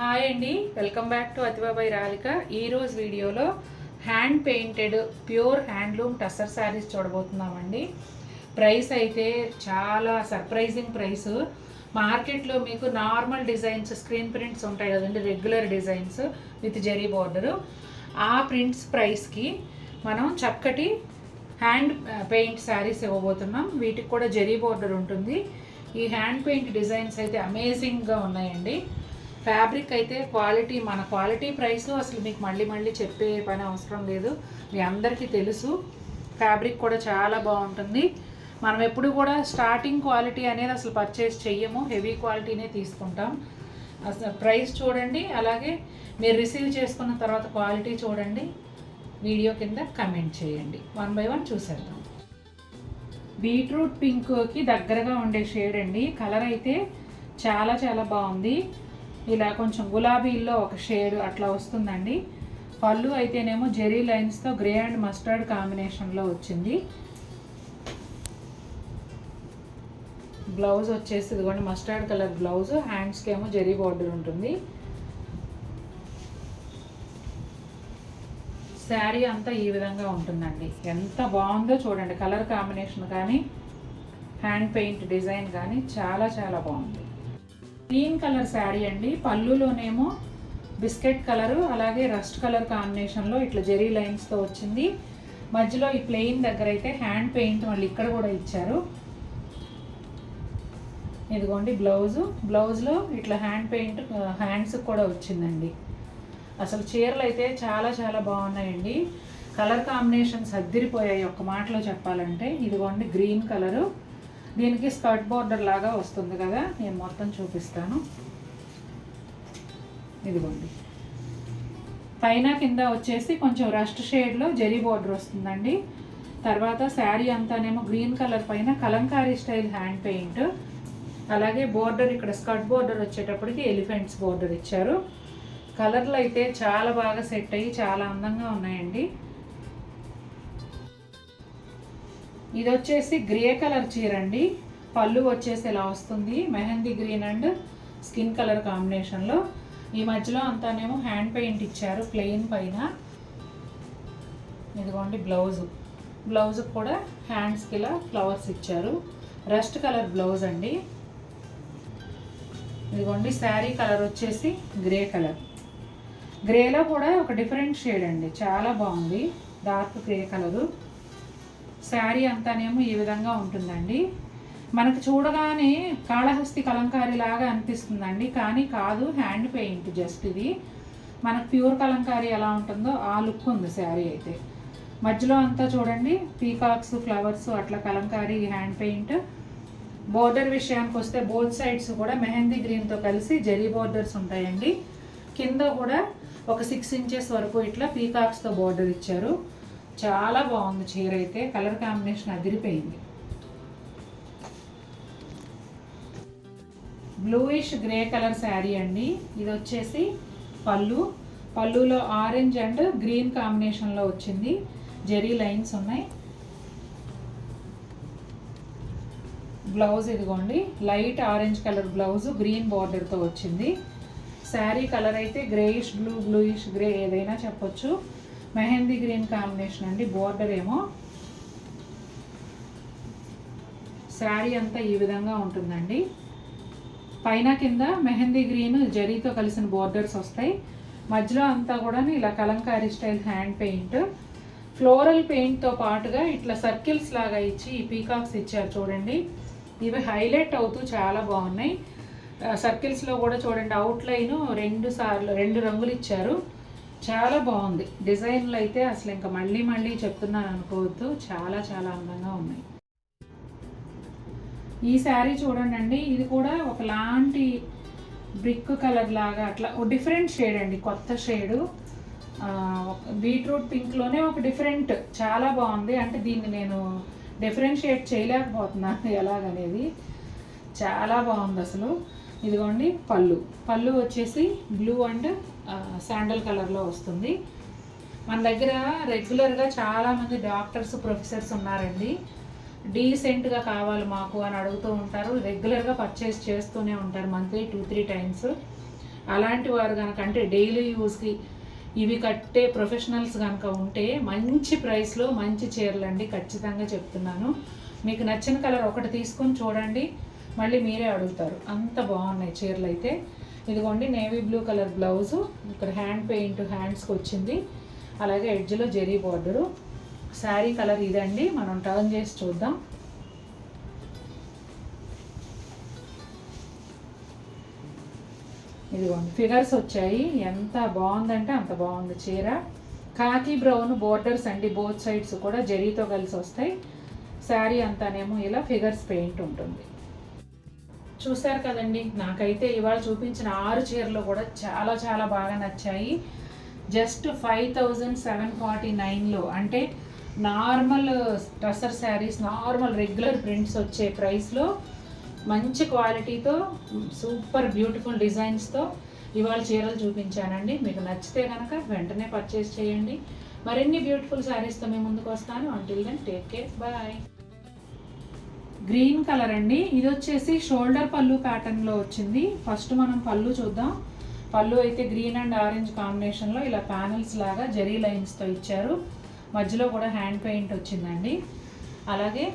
Hi అండి, welcome back to అతిబాబాయ్ రాలిక. ఈరోజు వీడియోలో hand painted pure handloom tussar saris చూడబోతున్నామండి. ప్రైస్ అయితే చాలా సర్ప్రైజింగ్ ప్రైస్. మార్కెట్లో మీకు నార్మల్ డిజైన్స్ స్క్రీన్ ప్రింట్స్ ఉంటాయి కదండి, regular designs with zari border, ఆ ప్రింట్స్ ప్రైస్కి మనం చక్కటి హ్యాండ్ పెయింట్ శారీస్ ఇవ్వబోతున్నాం. వీటికి కూడా జరీ బార్డర్ ఉంటుంది. ఈ హ్యాండ్ పెయింట్ డిజైన్స్ అయితే అమేజింగ్గా ఉన్నాయండి. ఫ్యాబ్రిక్ అయితే క్వాలిటీ, మన క్వాలిటీ ప్రైస్ అసలు మీకు మళ్ళీ చెప్పే పని అవసరం లేదు, మీ అందరికీ తెలుసు. ఫ్యాబ్రిక్ కూడా చాలా బాగుంటుంది. మనం ఎప్పుడు కూడా స్టార్టింగ్ క్వాలిటీ అనేది అసలు పర్చేస్ చెయ్యము, హెవీ క్వాలిటీనే తీసుకుంటాం. అసలు ప్రైస్ చూడండి, అలాగే మీరు రిసీవ్ చేసుకున్న తర్వాత క్వాలిటీ చూడండి. వీడియో కింద కమెంట్ చేయండి. 1 by 1 చూసేద్దాం. బీట్రూట్ పింక్కి దగ్గరగా ఉండే షేడ్ అండి. కలర్ అయితే చాలా బాగుంది. ఇలా కొంచెం గులాబీల్లో ఒక షేడ్ అట్లా వస్తుందండి. పళ్ళు అయితేనేమో జెరీ లైన్స్తో గ్రే అండ్ మస్టర్డ్ కాంబినేషన్లో వచ్చింది. బ్లౌజ్ వచ్చేసి ఇదిగోండి మస్టర్డ్ కలర్ బ్లౌజ్, హ్యాండ్స్కి ఏమో జెరీ బార్డర్ ఉంటుంది. శారీ అంతా ఈ విధంగా ఉంటుందండి. ఎంత బాగుందో చూడండి, కలర్ కాంబినేషన్ కానీ హ్యాండ్ పెయింట్ డిజైన్ కానీ చాలా బాగుంది. గ్రీన్ కలర్ శారీ అండి. పళ్ళులోనేమో బిస్కెట్ కలరు అలాగే రస్ట్ కలర్ కాంబినేషన్లో ఇట్లా జెరీ లైన్స్తో వచ్చింది. మధ్యలో ఈ ప్లెయిన్ దగ్గర అయితే హ్యాండ్ పెయింట్ మళ్ళీ ఇక్కడ కూడా ఇచ్చారు. ఇదిగోండి బ్లౌజ్లో ఇట్లా హ్యాండ్ పెయింట్ హ్యాండ్స్కి కూడా వచ్చిందండి. అసలు చీరలు అయితే చాలా బాగున్నాయండి. కలర్ కాంబినేషన్స్ అద్దిరిపోయాయి ఒక్క మాటలో చెప్పాలంటే. ఇదిగోండి గ్రీన్ కలరు, దీనికి స్కర్ట్ బార్డర్ లాగా వస్తుంది కదా, నేను మొత్తం చూపిస్తాను. ఇదిగోండి పైన కింద వచ్చేసి కొంచెం రస్ట్ షేడ్లో జెరీ బార్డర్ వస్తుందండి. తర్వాత శారీ అంతానేమో గ్రీన్ కలర్ పైన కలంకారీ స్టైల్ హ్యాండ్ పెయింట్, అలాగే బోర్డర్ ఇక్కడ స్కర్ట్ బార్డర్ వచ్చేటప్పటికి ఎలిఫెంట్స్ బార్డర్ ఇచ్చారు. కలర్లు అయితే చాలా బాగా సెట్ అయ్యి చాలా అందంగా ఉన్నాయండి. ఇది వచ్చేసి గ్రే కలర్ చీర అండి. పళ్ళు వచ్చేసి ఇలా వస్తుంది, mehndi green and skin colour కాంబినేషన్లో. ఈ మధ్యలో అంతానేమో హ్యాండ్ పెయింట్ ఇచ్చారు ప్లెయిన్ పైన. ఇదిగోండి బ్లౌజ్ కూడా హ్యాండ్స్కి ఇలా ఫ్లవర్స్ ఇచ్చారు. రస్ట్ కలర్ బ్లౌజ్ అండి. ఇదిగోండి శారీ కలర్ వచ్చేసి గ్రే కలర్. గ్రేలో కూడా ఒక డిఫరెంట్ షేడ్ అండి, చాలా బాగుంది, డార్క్ గ్రే కలరు. శారీ అంతానేమో ఈ విధంగా ఉంటుందండి. మనకు చూడగానే కాళహస్తి కలంకారీ లాగా అనిపిస్తుందండి, కానీ కాదు, హ్యాండ్ పెయింట్ జస్ట్ ఇది. మనకు ప్యూర్ కలంకారీ ఎలా ఉంటుందో ఆ లుక్ ఉంది శారీ అయితే. మధ్యలో అంతా చూడండి పీకాక్స్ ఫ్లవర్స్ అట్లా కలంకారీ హ్యాండ్ పెయింట్. బోర్డర్ విషయానికి వస్తే బోత్ సైడ్స్ కూడా మెహందీ గ్రీన్తో కలిసి జరీ బోర్డర్స్ ఉంటాయండి. కింద కూడా ఒక 6 inches వరకు ఇట్లా పీకాక్స్తో బోర్డర్ ఇచ్చారు. చాలా బాగుంది చీర అయితే, కలర్ కాంబినేషన్ అదిరిపోయింది. బ్లూయిష్ గ్రే కలర్ శారీ అండి. ఇది వచ్చేసి పళ్ళులో ఆరెంజ్ అండ్ గ్రీన్ కాంబినేషన్లో వచ్చింది, జెరీ లైన్స్ ఉన్నాయి. బ్లౌజ్ ఇదిగోండి light orange colour blouse green బార్డర్తో వచ్చింది. శారీ కలర్ అయితే గ్రేయిష్ బ్లూయిష్ గ్రే ఏదైనా చెప్పొచ్చు. మెహందీ గ్రీన్ కాంబినేషన్ అండి. బోర్డర్ ఏమో శారీ అంతా ఈ విధంగా ఉంటుందండి. పైన కింద మెహందీ గ్రీన్ జరీతో కలిసిన బోర్డర్స్ వస్తాయి. మధ్యలో అంతా కూడా ఇలా kalamkari style hand paint, floral పెయింట్తో పాటుగా ఇట్లా సర్కిల్స్ లాగా ఇచ్చి ఈ పీకాక్స్ ఇచ్చారు చూడండి. ఇవి హైలైట్ అవుతూ చాలా బాగున్నాయి. సర్కిల్స్లో కూడా చూడండి అవుట్లైన్ 2 రంగులు ఇచ్చారు. చాలా బాగుంది. డిజైన్లు అయితే అసలు ఇంకా మళ్ళీ చెప్తున్నాను అనుకోవద్దు, చాలా అందంగా ఉన్నాయి. ఈ శారీ చూడండి, ఇది కూడా ఒకలాంటి బ్రిక్ కలర్ లాగా అట్లా డిఫరెంట్ షేడ్ అండి, కొత్త షేడు. బీట్రూట్ పింక్లోనే ఒక డిఫరెంట్, చాలా బాగుంది. అంటే దీన్ని నేను డిఫరెన్షియేట్ చేయలేకపోతున్నాను ఎలాగనేది, చాలా బాగుంది అసలు. ఇదిగోండి పళ్ళు వచ్చేసి బ్లూ అండ్ శాండల్ కలర్లో వస్తుంది. మన దగ్గర రెగ్యులర్గా చాలామంది డాక్టర్స్ ప్రొఫెసర్స్ ఉన్నారండి. డీసెంట్గా కావాలి మాకు అని అడుగుతూ ఉంటారు. రెగ్యులర్గా పర్చేస్ చేస్తూనే ఉంటారు, మంత్లీ 2-3 times. అలాంటి వారు కనుక అంటే డైలీ యూస్కి ఇవి కట్టే ప్రొఫెషనల్స్ కనుక ఉంటే మంచి ప్రైస్లో మంచి చీరలు అండి, ఖచ్చితంగా చెప్తున్నాను. మీకు నచ్చిన కలర్ ఒకటి తీసుకొని చూడండి, మళ్ళీ మీరే అడుగుతారు, అంత బాగున్నాయి చీరలు అయితే. ఇదిగోండి నేవీ బ్లూ కలర్ బ్లౌజు, ఇక్కడ హ్యాండ్ పెయింట్ హ్యాండ్స్కి వచ్చింది, అలాగే ఎడ్జ్లో జెరీ బార్డరు. శారీ కలర్ ఇదండి, మనం టర్న్ చేసి చూద్దాం. ఇదిగోండి ఫిగర్స్ వచ్చాయి, ఎంత బాగుందంటే అంత బాగుంది చీర. కాకి బ్రౌన్ బోర్డర్స్ అండి, బోత్ సైడ్స్ కూడా జరీతో కలిసి వస్తాయి. శారీ అంతానేమో ఇలా ఫిగర్స్ పెయింట్ ఉంటుంది. చూసారు కదండి, నాకైతే ఇవాళ చూపించిన 6 చీరలు కూడా చాలా చాలా బాగా నచ్చాయి. జస్ట్ 5749లో, అంటే normal tussar saris, normal regular prints వచ్చే ప్రైస్లో మంచి క్వాలిటీతో సూపర్ బ్యూటిఫుల్ డిజైన్స్తో ఇవాళ చీరలు చూపించానండి. మీకు నచ్చితే కనుక వెంటనే పర్చేస్ చేయండి. మరిన్ని బ్యూటిఫుల్ శారీస్తో మేము ముందుకు వస్తాను. Until then take care, bye. Green colour అండి, ఇది వచ్చేసి షోల్డర్ పళ్ళు ప్యాటర్న్లో వచ్చింది. ఫస్ట్ మనం పళ్ళు చూద్దాం. పళ్ళు అయితే గ్రీన్ అండ్ ఆరెంజ్ కాంబినేషన్లో ఇలా ప్యానల్స్ లాగా జరీ లైన్స్తో ఇచ్చారు. మధ్యలో కూడా హ్యాండ్ పెయింట్ వచ్చిందండి. అలాగే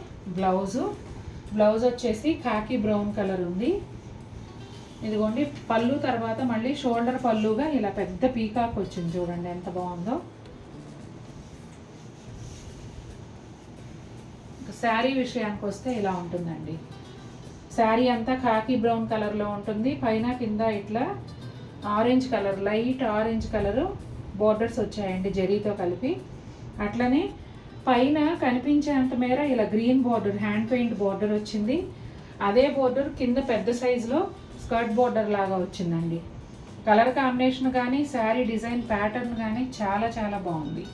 బ్లౌజ్ వచ్చేసి కాకి బ్రౌన్ కలర్ ఉంది. ఇదిగోండి పళ్ళు తర్వాత మళ్ళీ షోల్డర్ పళ్ళుగా ఇలా పెద్ద పీకాక్ వచ్చింది, చూడండి ఎంత బాగుందో. శారీ విషయానికి వస్తే ఇలా ఉంటుందండి. శారీ అంతా కాకి బ్రౌన్ కలర్లో ఉంటుంది. పైన కింద ఇట్లా orange colour, light orange colour borders వచ్చాయండి జరీతో కలిపి. అట్లనే పైన కనిపించేంత మేర ఇలా green border, hand paint border వచ్చింది. అదే బోర్డర్ కింద పెద్ద సైజులో స్కర్ట్ బోర్డర్ లాగా వచ్చిందండి. కలర్ కాంబినేషన్ కానీ శారీ డిజైన్ ప్యాటర్న్ కానీ చాలా చాలా బాగుంది.